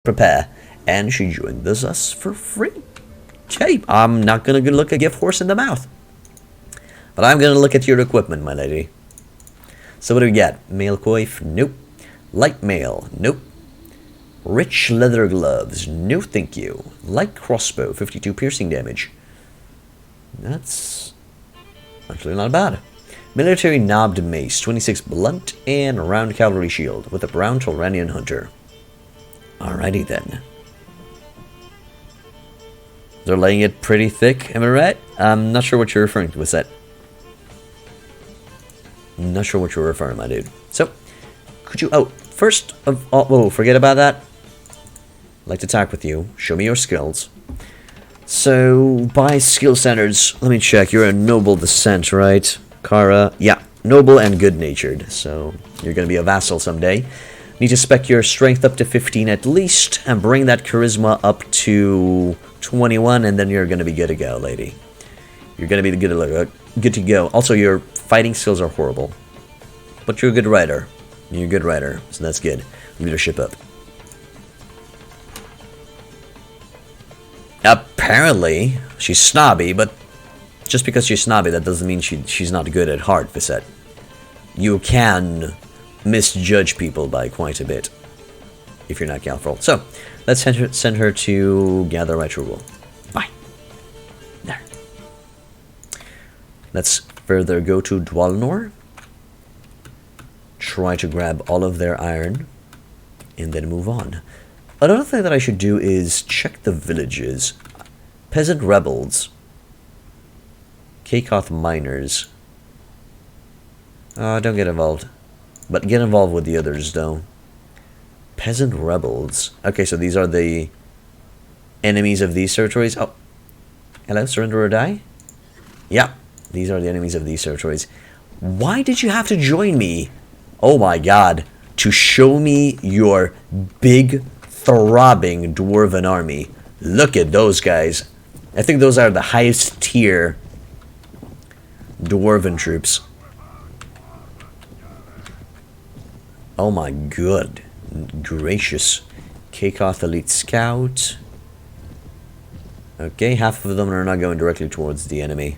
prepare, and she joined us for free. Okay, I'm not gonna look a gift horse in the mouth, but I'm gonna look at your equipment, my lady. So what do we get? Mail coif? Nope. Light mail? Nope. Rich leather gloves? No thank you. Light crossbow, 52 piercing damage. That's actually not bad. Military knobbed mace, 26 blunt, and round cavalry shield with a brown Tolranian hunter. Alrighty then. They're laying it pretty thick, am I right? I'm not sure what you're referring to with that. I'm not sure what you're referring, my dude. So, could you... Oh, first of all... Whoa, forget about that. I'd like to talk with you. Show me your skills. So, by skill standards, let me check. You're a noble descent, right? Kara. Yeah, noble and good-natured. So, you're going to be a vassal someday. Need to spec your strength up to 15 at least, and bring that charisma up to 21, and then you're going to be good to go, lady. You're going to be good to go. Also, your fighting skills are horrible. But you're a good rider. You're a good rider, so that's good. Leadership up. Apparently, she's snobby, but just because she's snobby, that doesn't mean she's not good at heart, Visette. You can misjudge people by quite a bit if you're not careful. So, let's send her to gather right rule. Bye. There. Let's further go to Dwalnor. Try to grab all of their iron, and then move on. Another thing that I should do is check the villages. Peasant rebels. Kakoth miners. Don't get involved. But get involved with the others, though. Peasant rebels. Okay, so these are the enemies of these territories. Oh. Hello, surrender or die? Yeah, these are the enemies of these territories. Why did you have to join me? Oh my god. To show me your big, throbbing Dwarven army. Look at those guys. I think those are the highest tier Dwarven troops. Oh my good gracious. Kakoth Elite Scout. Okay, half of them are not going directly towards the enemy.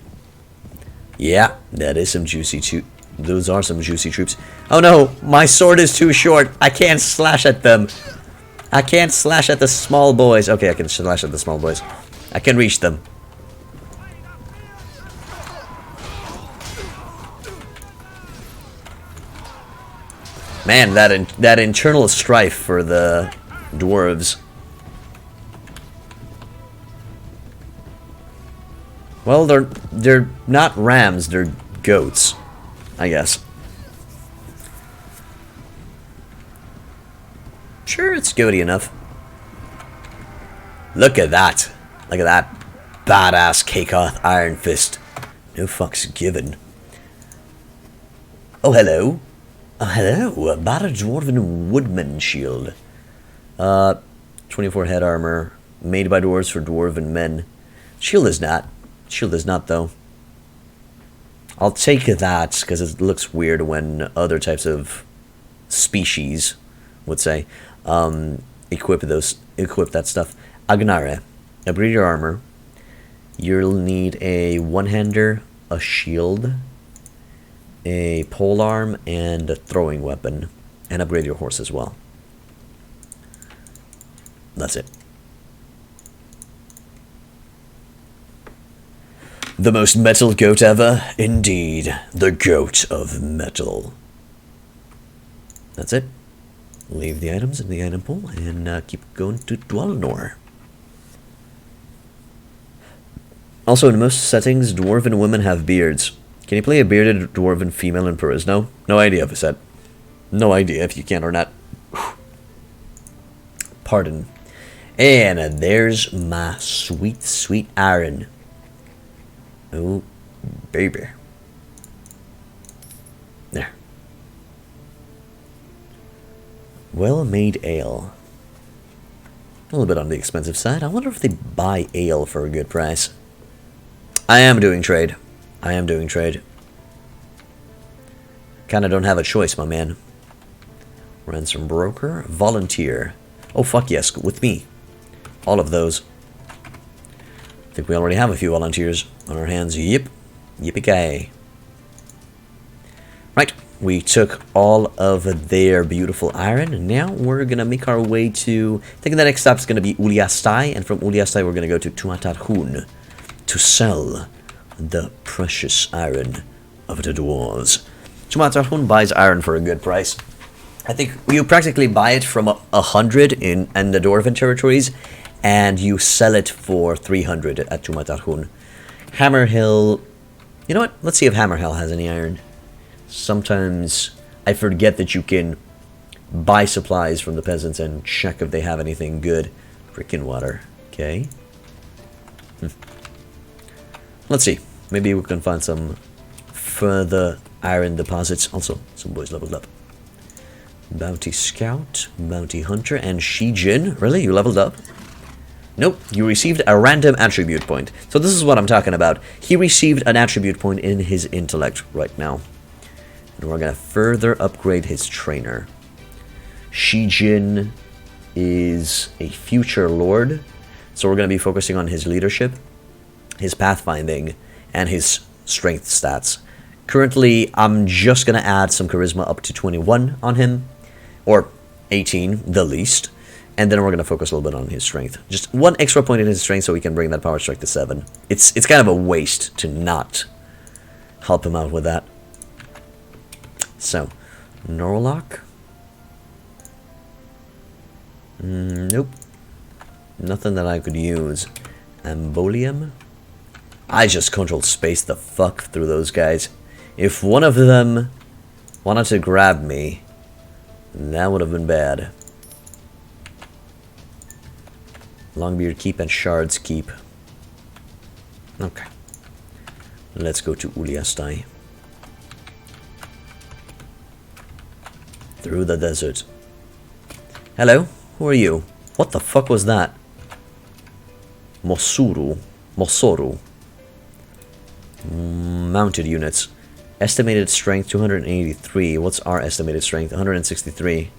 Yeah, that is some juicy those are some juicy troops. Oh no, my sword is too short. I can't slash at them. I can't slash at the small boys. Okay, I can slash at the small boys. I can reach them. Man, that internal strife for the dwarves. Well, they're not rams, they're goats, I guess. Sure, it's goaty enough. Look at that. Look at that badass Kakoth Iron Fist. No fucks given. Oh, hello. Oh, hello. A battered Dwarven Woodman Shield. 24 head armor. Made by dwarves for Dwarven men. Shield is not. Shield is not, though. I'll take that, because it looks weird when other types of species would say, equip that stuff. Agnare. Upgrade your armor. You'll need a one-hander, a shield, a polearm, and a throwing weapon. And upgrade your horse as well. That's it. The most metal goat ever? Indeed. The goat of metal. That's it. Leave the items in the item pool and keep going to Dwalnor. Also, in most settings, Dwarven women have beards. Can you play a bearded Dwarven female in Perisno? No idea, Visette. No idea if you can or not. Pardon. And there's my sweet, sweet iron. Oh, baby. There. Well-made ale. A little bit on the expensive side. I wonder if they buy ale for a good price. I am doing trade. I am doing trade. Kinda don't have a choice, my man. Ransom broker. Volunteer. Oh, fuck yes, with me. All of those. I think we already have a few volunteers on our hands. Yep. Yippee-ki-yay. Right, we took all of their beautiful iron, and now we're gonna make our way to... I think the next stop is gonna be Uliastai, and from Uliastai we're gonna go to Tuatarhun to sell the precious iron of the dwarves. Tuatarhun buys iron for a good price. I think you practically buy it from 100 in the Dwarven territories, and you sell it for 300 at Tuatarhun. Hammerhill... You know what? Let's see if Hammerhill has any iron. Sometimes I forget that you can buy supplies from the peasants and check if they have anything good. Freaking water. Okay. Let's see. Maybe we can find some further iron deposits. Also, some boys leveled up. Bounty Scout, Bounty Hunter, and Shijin. Really? You leveled up? Nope. You received a random attribute point. So this is what I'm talking about. He received an attribute point in his intellect right now. And we're going to further upgrade his trainer. Shijin is a future lord. So we're going to be focusing on his leadership, his pathfinding, and his strength stats. Currently, I'm just going to add some charisma up to 21 on him. Or 18, the least. And then we're going to focus a little bit on his strength. Just one extra point in his strength so we can bring that power strike to 7. It's kind of a waste to not help him out with that. So, Norlock. Nope. Nothing that I could use. Ambolium. I just control space the fuck through those guys. If one of them wanted to grab me, that would have been bad. Longbeard Keep and Shards Keep. Okay. Let's go to Uliastai. Through the desert. Hello? Who are you? What the fuck was that? Mosoru. Mounted units. Estimated strength 283. What's our estimated strength? 163.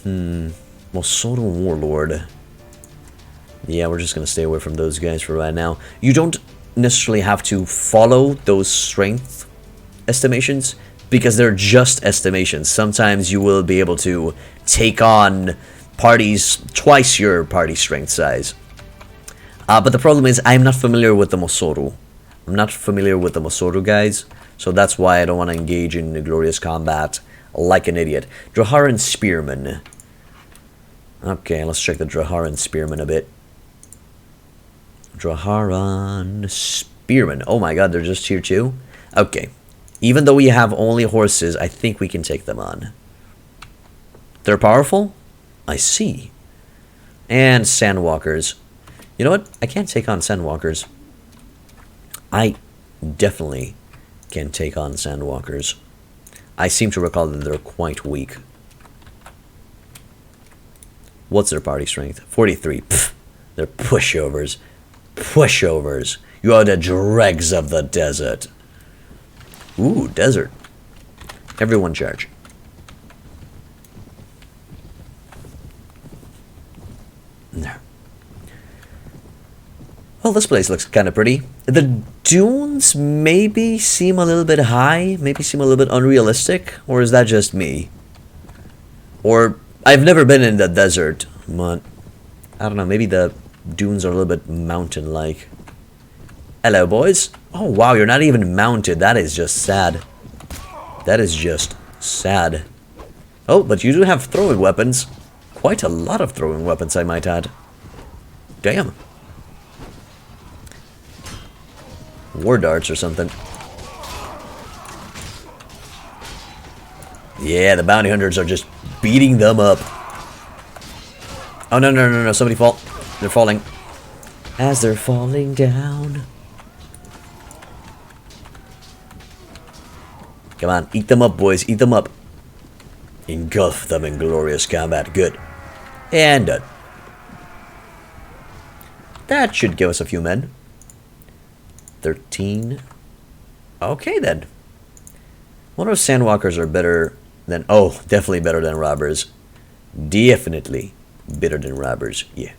Mosoru Warlord. Yeah, we're just gonna stay away from those guys for right now. You don't necessarily have to follow those strength estimations because they're just estimations. Sometimes you will be able to take on parties twice your party strength size. But the problem is I'm not familiar with the Mosoru. I'm not familiar with the Mosoru guys, so that's why I don't want to engage in glorious combat like an idiot. Draharan Spearman. Okay, let's check the Draharan Spearman a bit. Draharan Spearman. Oh my god, they're just here too? Okay. Even though we have only horses, I think we can take them on. They're powerful? I see. And Sandwalkers. You know what? I can't take on Sandwalkers. I definitely can take on Sandwalkers. I seem to recall that they're quite weak. What's their party strength? 43. Pfft. They're pushovers. Pushovers. You are the dregs of the desert. Ooh, desert. Everyone charge. There. Well, this place looks kind of pretty. The dunes maybe seem a little bit high, maybe seem a little bit unrealistic, or is that just me? Or, I've never been in the desert, but I don't know, maybe the dunes are a little bit mountain-like. Hello, boys. Oh, wow, you're not even mounted. That is just sad. That is just sad. Oh, but you do have throwing weapons. Quite a lot of throwing weapons, I might add. Damn. War darts or something. Yeah, the bounty hunters are just beating them up. Oh, no, no, no, no. Somebody fall. They're falling. As they're falling down. Come on, eat them up, boys. Eat them up. Engulf them in glorious combat. Good. And done. That should give us a few men. 13. Okay, then. Wonder if Sandwalkers are better than... Oh, definitely better than robbers. Definitely better than robbers. Yeah.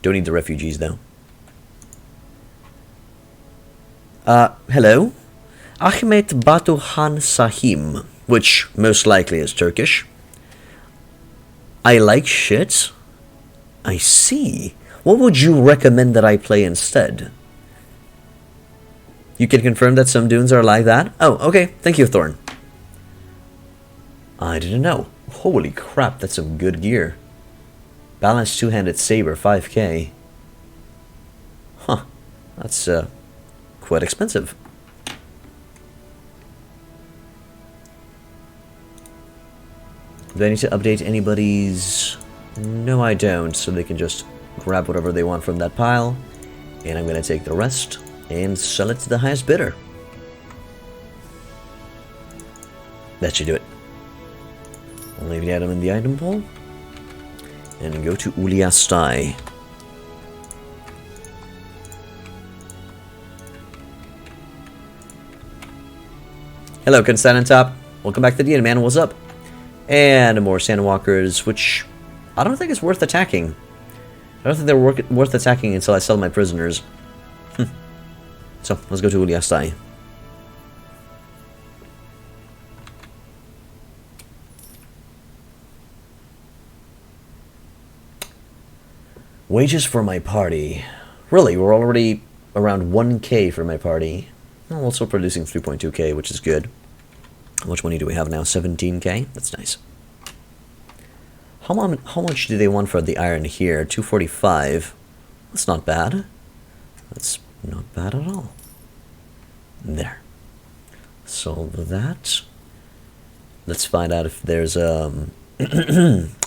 Don't need the refugees though. Hello? Ahmet Batuhan Sahim, which most likely is Turkish. I like shit? I see. What would you recommend that I play instead? You can confirm that some dunes are like that? Oh, okay. Thank you, Thorn. I didn't know. Holy crap, that's some good gear. Balanced two-handed saber, 5k. Huh. That's, quite expensive. Do I need to update anybody's... No, I don't, so they can just grab whatever they want from that pile. And I'm gonna take the rest and sell it to the highest bidder. That should do it. I'll leave the item in the item pool. And go to Uliastai. Hello, Constantin Top. Welcome back to the end, man. What's up? And more Sandwalkers, which I don't think is worth attacking. I don't think they're worth attacking until I sell my prisoners. So, let's go to Uliastai. Wages for my party. Really, we're already around 1k for my party. I'm also producing 3.2k, which is good. How much money do we have now? 17k? That's nice. How much do they want for the iron here? 245. That's not bad. That's not bad at all. There. Sold that. Let's find out if there's a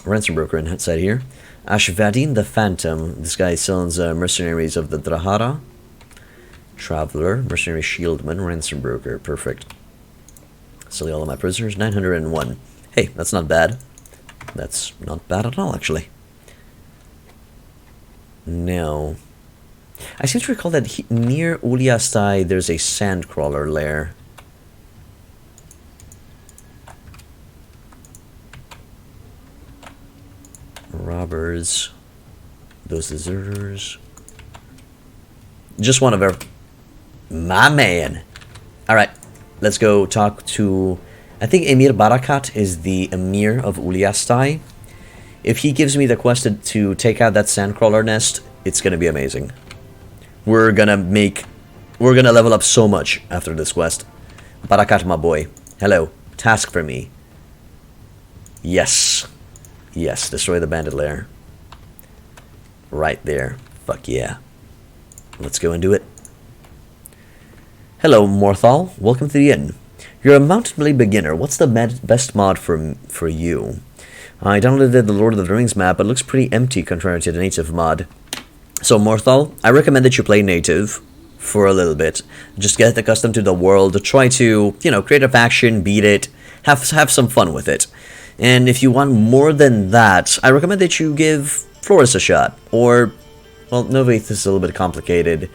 ransom broker inside here. Ashvadin the Phantom. This guy sells mercenaries of the Drahara. Traveler, mercenary shieldman, ransom broker. Perfect. Sell all of my prisoners. 901. Hey, that's not bad. That's not bad at all, actually. Now, I seem to recall that near Uliastai there's a sandcrawler lair. Robbers. Those deserters. Just one of our... My man. Alright, let's go talk to... I think Emir Barakat is the Emir of Uliastai. If he gives me the quest to take out that sandcrawler nest, it's gonna be amazing. We're gonna level up so much after this quest. Barakat, my boy. Hello. Task for me. Yes. Yes, destroy the bandit lair. Right there. Fuck yeah. Let's go and do it. Hello, Morthal. Welcome to the inn. You're a Mountain Blade beginner. What's the best mod for you? I downloaded the Lord of the Rings map, but it looks pretty empty contrary to the native mod. So, Morthal, I recommend that you play native for a little bit. Just get accustomed to the world. Try to, you know, create a faction, beat it, have some fun with it. And if you want more than that, I recommend that you give Flores a shot. Or, well, Novaith is a little bit complicated.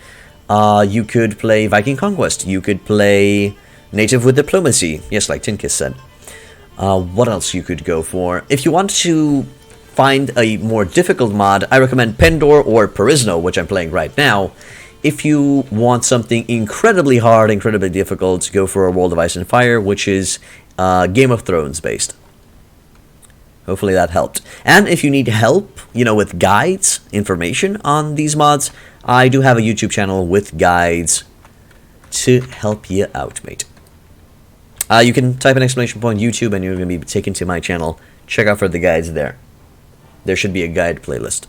You could play Viking Conquest. You could play Native with Diplomacy. Yes, like Tinkiss said. What else you could go for? If you want to find a more difficult mod, I recommend Pendor or Perisno, which I'm playing right now. If you want something incredibly hard, incredibly difficult, go for a World of Ice and Fire, which is Game of Thrones based. Hopefully that helped. And if you need help, you know, with guides, information on these mods, I do have a YouTube channel with guides to help you out, mate. You can type an exclamation point YouTube and you're going to be taken to my channel. Check out for the guides there. There should be a guide playlist.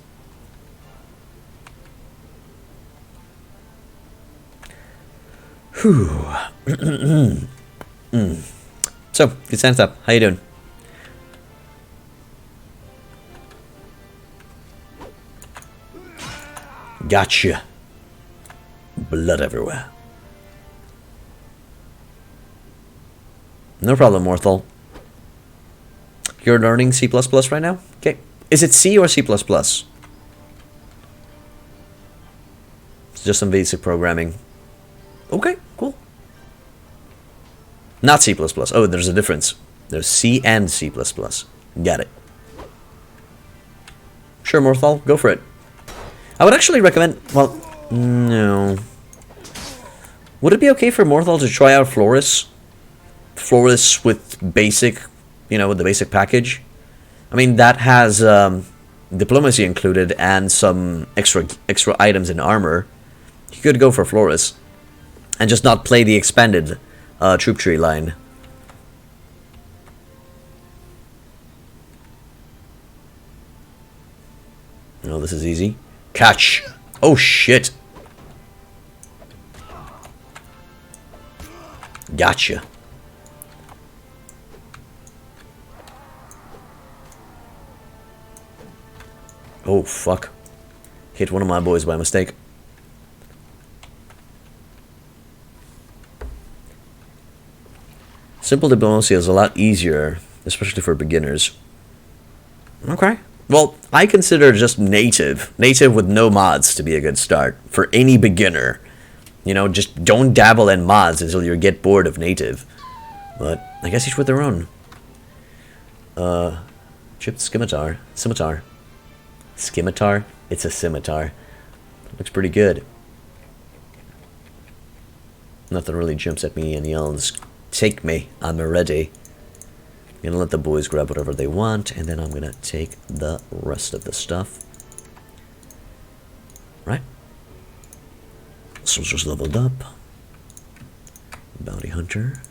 Whew. So, good stand up. How you doing? Gotcha. Blood everywhere. No problem, Morthal. You're learning C++ right now? Okay. Is it C or C++? It's just some basic programming. Okay, cool. Not C++. Oh, there's a difference. There's C and C++. Got it. Sure, Morthal, go for it. I would actually recommend... Well, no. Would it be okay for Morthal to try out Florus? Florus with basic, you know, with the basic package? I mean, that has diplomacy included and some extra items in armor. You could go for Florus and just not play the expanded troop tree line. Oh, this is easy. Catch! Oh, shit! Gotcha. Oh, fuck. Hit one of my boys by mistake. Simple diplomacy is a lot easier, especially for beginners. Okay. Well, I consider just native with no mods to be a good start for any beginner. You know, just don't dabble in mods until you get bored of native. But I guess each with their own. Chipped scimitar. Scimitar. Scimitar? It's a scimitar. Looks pretty good. Nothing really jumps at me and yells, "Take me, I'm ready." I'm gonna let the boys grab whatever they want, and then I'm gonna take the rest of the stuff. Right? Soldiers leveled up. Bounty hunter.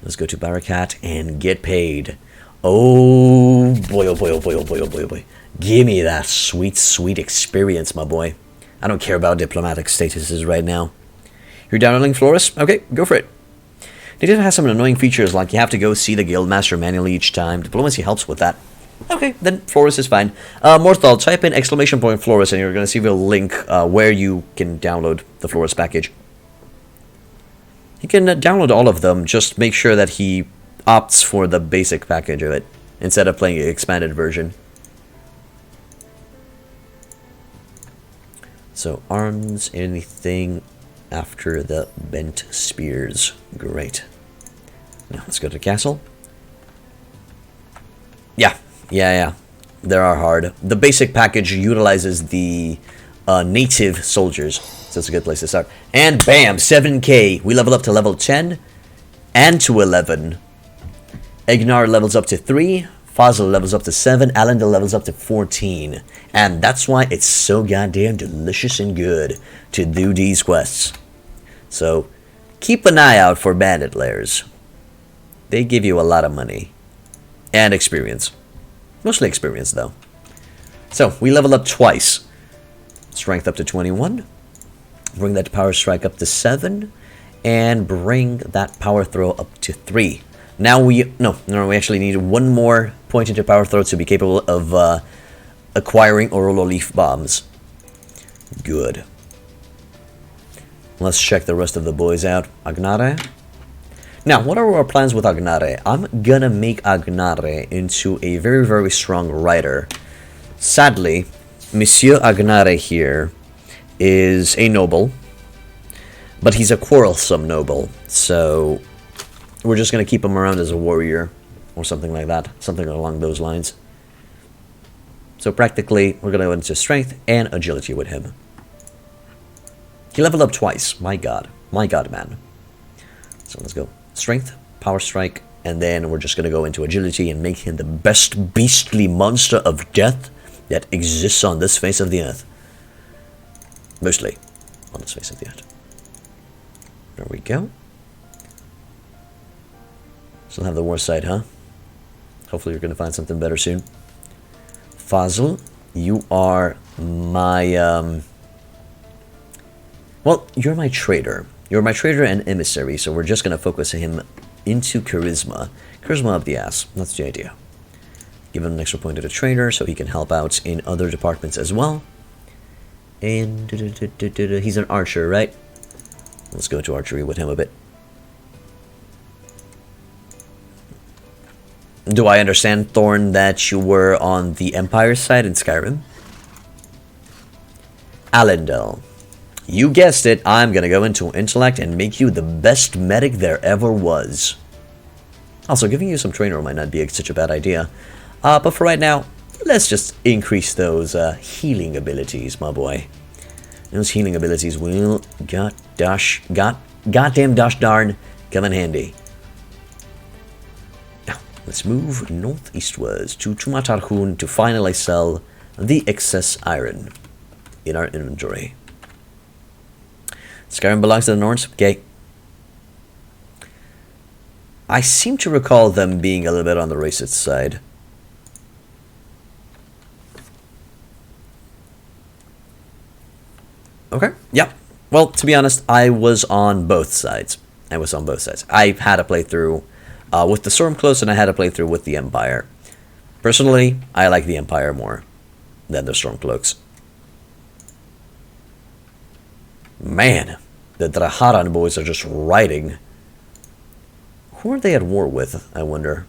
Let's go to Barakat and get paid. Oh boy, oh boy, oh boy, oh boy, oh boy, oh boy. Give me that sweet, sweet experience, my boy. I don't care about diplomatic statuses right now. You're downloading Florus? Okay, go for it. They did have some annoying features like you have to go see the guildmaster manually each time. Diplomacy helps with that. Okay, then Florus is fine. Morthal, type in ! Florus and you're going to see the link where you can download the Florus package. You can download all of them, just make sure that he opts for the basic package of it instead of playing the expanded version. So, arms, anything after the bent spears. Great. Now, let's go to the castle. Yeah. They are hard. The basic package utilizes the native soldiers, so it's a good place to start. And bam, 7k. We level up to level 10 and to 11. Egnar levels up to 3. Fazl levels up to 7. Alendil levels up to 14. And that's why it's so goddamn delicious and good to do these quests. So, keep an eye out for bandit lairs. They give you a lot of money. And experience. Mostly experience, though. So, we level up twice. Strength up to 21. Bring that power strike up to 7. And bring that power throw up to 3. Now we actually need one more point into power throw to be capable of acquiring Orolo leaf bombs. Good. Let's check the rest of the boys out. Agnare. Now, what are our plans with Agnare? I'm gonna make Agnare into a very, very strong rider. Sadly, Monsieur Agnare here is a noble, but he's a quarrelsome noble, so we're just going to keep him around as a warrior, or something like that, something along those lines. So practically, we're going to go into strength and agility with him. He leveled up twice, my god, man. So let's go strength, power strike, and then we're just going to go into agility and make him the best beastly monster of death that exists on this face of the earth. Mostly on this face of the earth. There we go. Still have the war side, huh? Hopefully you're going to find something better soon. Fazl, you are my, well, you're my trader. You're my trader and emissary, so we're just going to focus him into charisma. Charisma up the ass. That's the idea. Give him an extra point to the trader so he can help out in other departments as well. And he's an archer, right? Let's go to archery with him a bit. Do I understand, Thorn, that you were on the Empire side in Skyrim? Alendil. You guessed it, I'm gonna go into intellect and make you the best medic there ever was. Also, giving you some trainer might not be such a bad idea. But for right now, let's just increase those healing abilities, my boy. Those healing abilities will goddamn gosh darn come in handy. Now, let's move northeastwards to Tumatarhun to finally sell the excess iron in our inventory. Skyrim belongs to the Norns? Okay. I seem to recall them being a little bit on the racist side. Okay, yep. Well, to be honest, I was on both sides. I had a playthrough with the Stormcloaks, and I had a playthrough with the Empire. Personally, I like the Empire more than the Stormcloaks. Man, the Draharan boys are just riding. Who are they at war with, I wonder?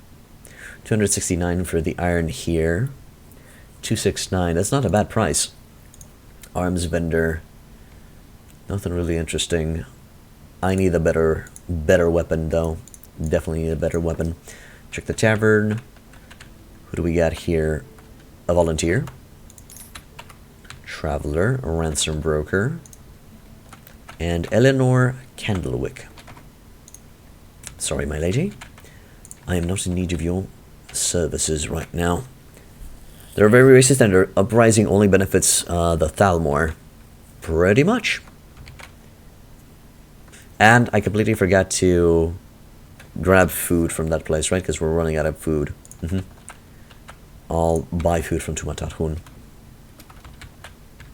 269 for the iron here. 269, that's not a bad price. Arms vendor. Nothing really interesting. I need a better weapon, though. Definitely need a better weapon. Check the tavern. Who do we got here? A volunteer. Traveler, a ransom broker. And Eleanor Candlewick. Sorry, my lady. I am not in need of your services right now. They're very racist, and their uprising only benefits the Thalmor. Pretty much. And I completely forgot to grab food from that place, right? Because we're running out of food. I'll buy food from Tumatarhun.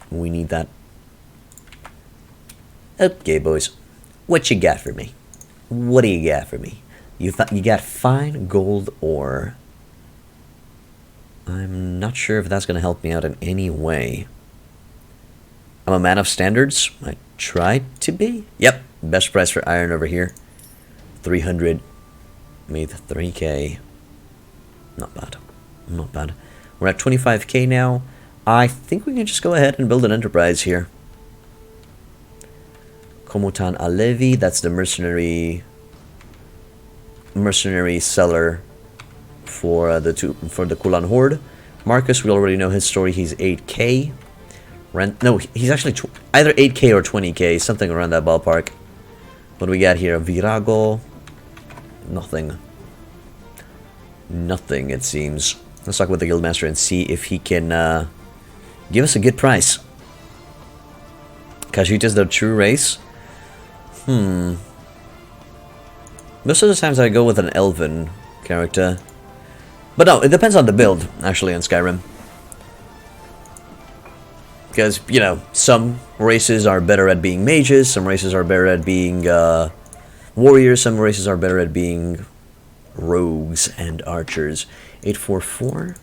We need that. Okay, boys. What you got for me? What do you got for me? You got fine gold ore. I'm not sure if that's going to help me out in any way. I'm a man of standards. I try to be. Yep. Best price for iron over here. 300. Made 3k. Not bad. Not bad. We're at 25k now. I think we can just go ahead and build an enterprise here. Komutan Alevi, that's the mercenary seller for the Kulan Horde. Marcus, we already know his story. He's 8k. No, he's actually either 8k or 20k, something around that ballpark. What do we got here? Virago. Nothing. Nothing, it seems. Let's talk with the Guildmaster and see if he can give us a good price. Khajiit the true race? Most of the times I go with an elven character. But no, it depends on the build, actually, in Skyrim. Because, you know, some races are better at being mages, some races are better at being warriors, some races are better at being rogues and archers. 844,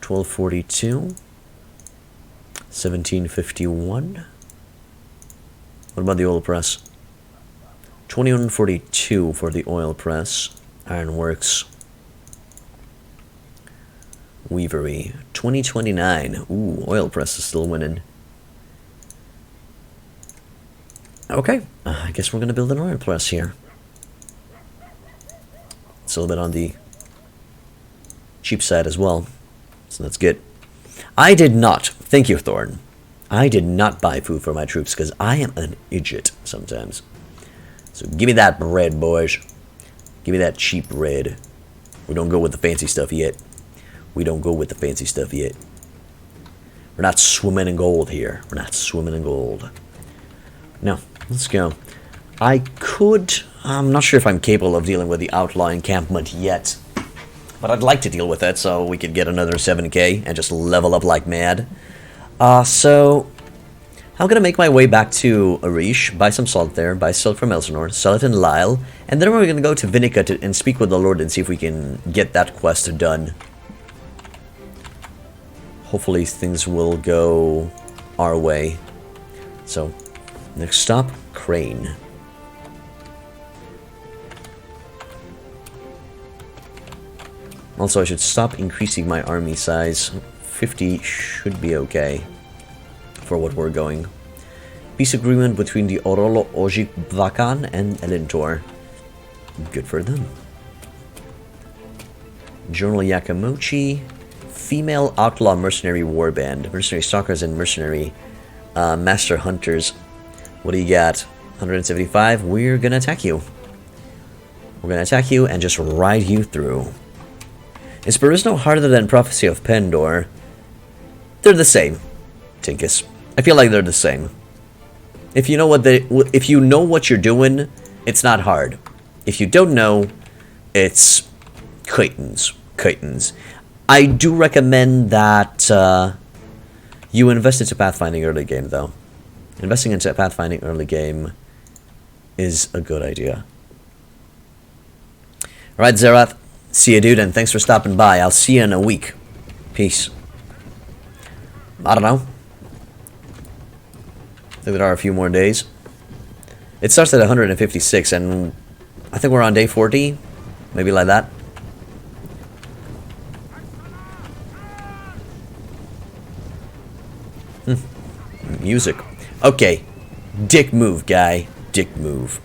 1242, 1751. What about the oil press? 2142 for the oil press. Ironworks. Weavery. 2029. Ooh, oil press is still winning. Okay, I guess we're going to build an oil press here. It's a little bit on the cheap side as well, so that's good. I did not, thank you, Thorn. I did not buy food for my troops because I am an idiot sometimes. So give me that bread, boys. Give me that cheap bread. We don't go with the fancy stuff yet. We don't go with the fancy stuff yet. We're not swimming in gold here. We're not swimming in gold. No, let's go. I could... I'm not sure if I'm capable of dealing with the outlaw encampment yet. But I'd like to deal with it so we could get another 7k and just level up like mad. So... I'm gonna make my way back to Arish, buy some salt there, buy salt from Elsinore, sell it in Lyle, and then we're gonna go to Vinica and speak with the Lord and see if we can get that quest done. Hopefully things will go our way. So, next stop, Crane. Also, I should stop increasing my army size. 50 should be okay for what we're going. Peace agreement between the Orolo Ojik Vakan and Elintor. Good for them. Journal Yakamochi. female outlaw mercenary warband. Mercenary stalkers and mercenary master hunters. What do you got? 175. We're gonna attack you. We're gonna attack you and just ride you through. Is Perisno harder than Prophecy of Pendor? They're the same, Tinkus. I feel like they're the same. If you know what you're doing, it's not hard. If you don't know, it's Kitens. I do recommend that you invest into pathfinding early game, though. Investing into pathfinding early game is a good idea. Alright, Zerath. See you, dude, and thanks for stopping by. I'll see you in a week. Peace. I don't know. I think there are a few more days. It starts at 156, and I think we're on day 40. Maybe like that. Music. Okay. Dick move, guy. Dick move.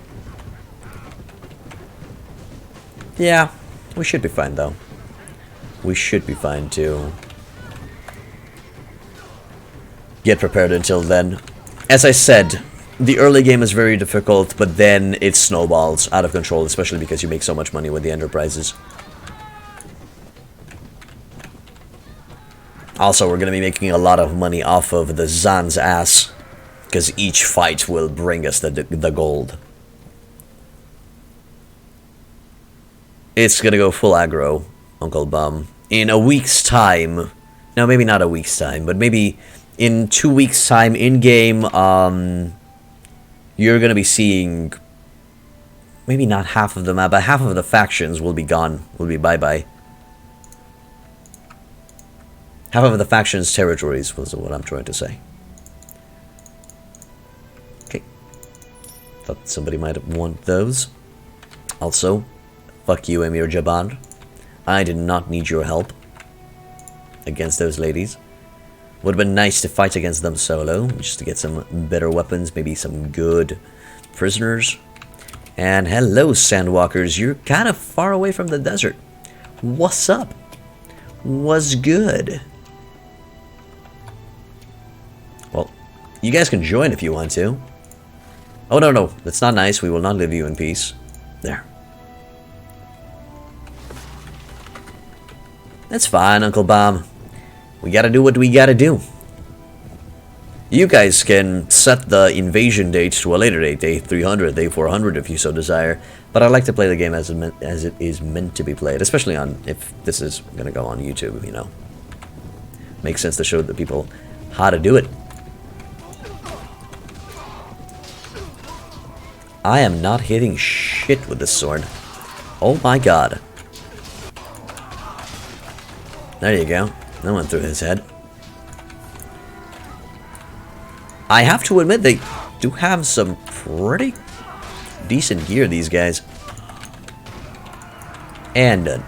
Yeah. We should be fine, though. We should be fine, too. Get prepared until then. As I said, the early game is very difficult, but then it snowballs out of control, especially because you make so much money with the enterprises. Also, we're going to be making a lot of money off of the Zan's ass, because each fight will bring us the gold. It's going to go full aggro, Uncle Bum. In a week's time, no, maybe not a week's time, but maybe in 2 weeks' time in-game, you're going to be seeing maybe not half of the map, but half of the factions will be gone, will be bye-bye. Half of the factions' territories was what I'm trying to say. Okay. Thought somebody might want those. Also, fuck you, Emir Jabbar. I did not need your help against those ladies. Would have been nice to fight against them solo, just to get some better weapons, maybe some good prisoners. And hello, Sandwalkers. You're kind of far away from the desert. What's up? What's good? Well, you guys can join if you want to. Oh, no, no. That's not nice. We will not leave you in peace. There. That's fine, Uncle Bomb. We gotta do what we gotta do. You guys can set the invasion date to a later date, day 300, day 400 if you so desire. But I like to play the game as it is meant to be played, especially on if this is gonna go on YouTube, you know. Makes sense to show the people how to do it. I am not hitting shit with this sword. Oh my god. There you go. That went through his head. I have to admit, they do have some pretty decent gear, these guys. And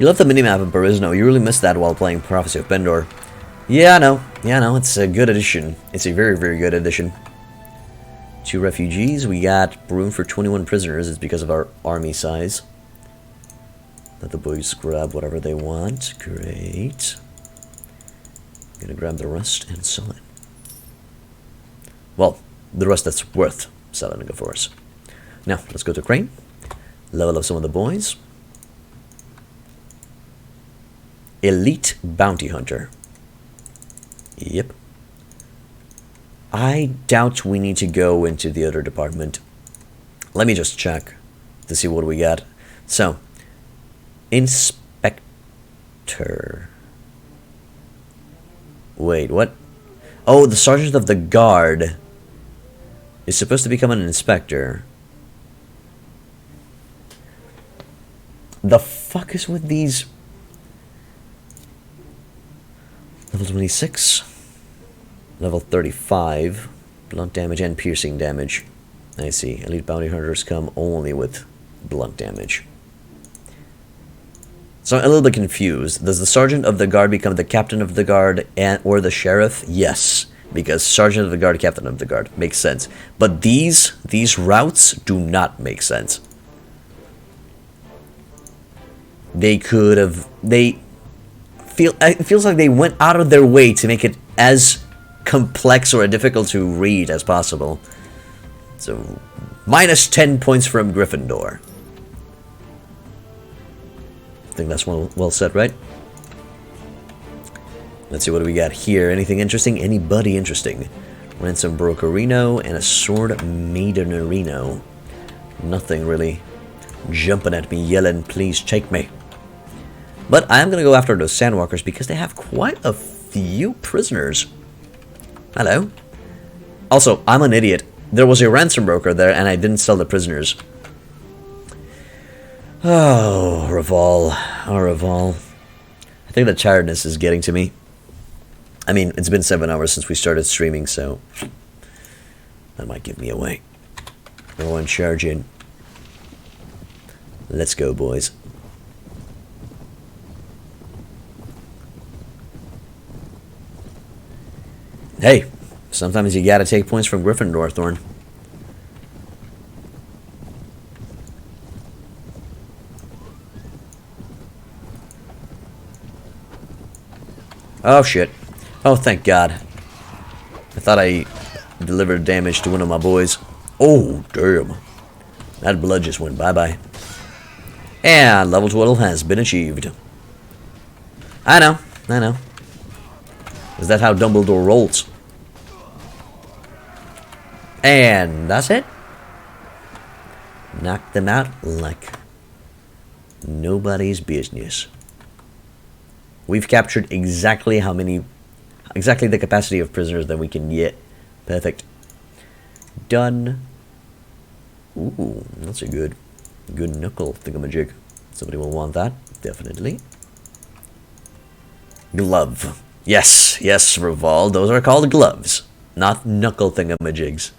you left the minimap in Perisno. You really missed that while playing Prophecy of Pendor. Yeah, I know. Yeah, I know. It's a good addition. It's a very, very good addition. 2 refugees. We got room for 21 prisoners. It's because of our army size. Let the boys grab whatever they want. Great. Gonna grab the rest and sell it. Well, the rest that's worth selling it for us. Now, let's go to Crane. Level up some of the boys. Elite Bounty Hunter. Yep. I doubt we need to go into the other department. Let me just check to see what we got. So, Inspector. Wait, what? Oh, the Sergeant of the Guard is supposed to become an inspector. The fuck is with these? Level 26. Level 35. Blunt damage and piercing damage. I see. Elite bounty hunters come only with blunt damage. So I'm a little bit confused. Does the Sergeant of the Guard become the Captain of the Guard or the Sheriff? Yes, because Sergeant of the Guard, Captain of the Guard. Makes sense. But these routes do not make sense. they could have... It feels like they went out of their way to make it as complex or difficult to read as possible. So, minus 10 points from Gryffindor. I think that's well said, right? Let's see, what do we got here? Anything interesting? Anybody interesting? Ransom Brokerino and a Sword Maidenerino. Nothing really jumping at me, yelling, please take me. But I am going to go after those Sandwalkers because they have quite a few prisoners. Hello. Also, I'm an idiot. There was a ransom broker there and I didn't sell the prisoners. Oh, Revol. Oh, Revol. I think the tiredness is getting to me. I mean, it's been 7 hours since we started streaming, so that might give me away. Everyone charge in. Let's go, boys. Hey, sometimes you gotta take points from Gryffindor, Thorn. Oh, shit. Oh, thank God. I thought I delivered damage to one of my boys. Oh, damn. That blood just went bye-bye. And level 12 has been achieved. I know. Is that how Dumbledore rolls? And that's it. Knock them out like nobody's business. We've captured exactly the capacity of prisoners that we can get. Perfect. Done. Ooh, that's a good knuckle thingamajig. Somebody will want that, definitely. Glove. Yes, Revol, those are called gloves, not knuckle thingamajigs.